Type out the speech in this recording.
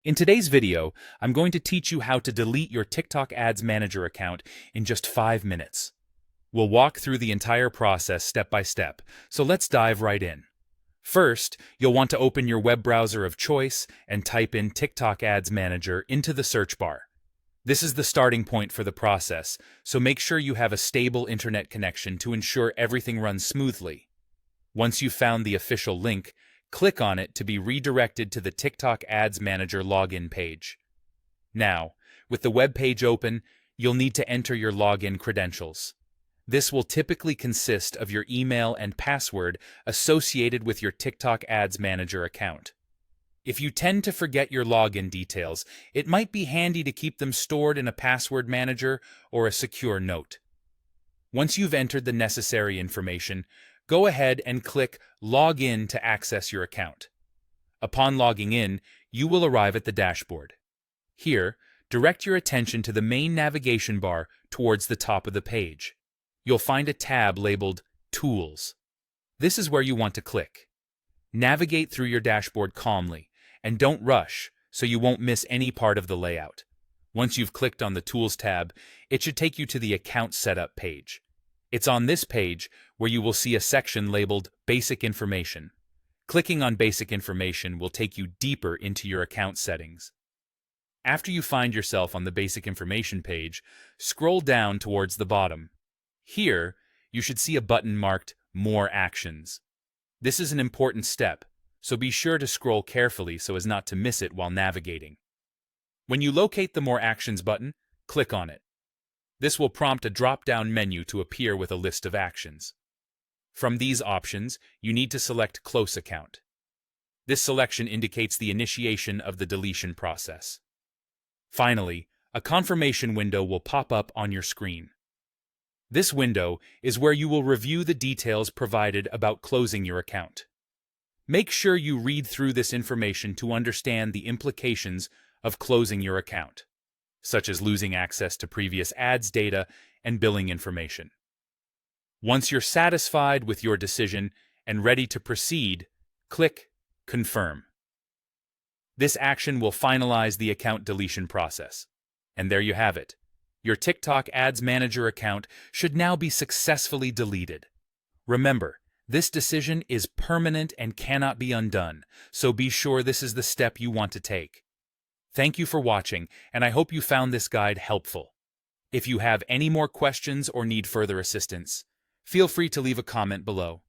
In today's video, I'm going to teach you how to delete your TikTok Ads Manager account in just 5 minutes. We'll walk through the entire process step by step, so let's dive right in. First, you'll want to open your web browser of choice and type in TikTok Ads Manager into the search bar. This is the starting point for the process, so make sure you have a stable internet connection to ensure everything runs smoothly. Once you've found the official link, click on it to be redirected to the TikTok Ads Manager login page. Now, with the web page open, you'll need to enter your login credentials. This will typically consist of your email and password associated with your TikTok Ads Manager account. If you tend to forget your login details, it might be handy to keep them stored in a password manager or a secure note. Once you've entered the necessary information, go ahead and click Log In to access your account. Upon logging in, you will arrive at the dashboard. Here, direct your attention to the main navigation bar towards the top of the page. You'll find a tab labeled Tools. This is where you want to click. Navigate through your dashboard calmly, and don't rush so you won't miss any part of the layout. Once you've clicked on the Tools tab, it should take you to the Account Setup page. It's on this page where you will see a section labeled Basic Information. Clicking on Basic Information will take you deeper into your account settings. After you find yourself on the Basic Information page, scroll down towards the bottom. Here, you should see a button marked More Actions. This is an important step, so be sure to scroll carefully so as not to miss it while navigating. When you locate the More Actions button, click on it. This will prompt a drop-down menu to appear with a list of actions. From these options, you need to select Close Account. This selection indicates the initiation of the deletion process. Finally, a confirmation window will pop up on your screen. This window is where you will review the details provided about closing your account. Make sure you read through this information to understand the implications of closing your account, such as losing access to previous ads data and billing information. Once you're satisfied with your decision and ready to proceed, click Confirm. This action will finalize the account deletion process. And there you have it. Your TikTok Ads Manager account should now be successfully deleted. Remember, this decision is permanent and cannot be undone, so be sure this is the step you want to take. Thank you for watching, and I hope you found this guide helpful. If you have any more questions or need further assistance, feel free to leave a comment below.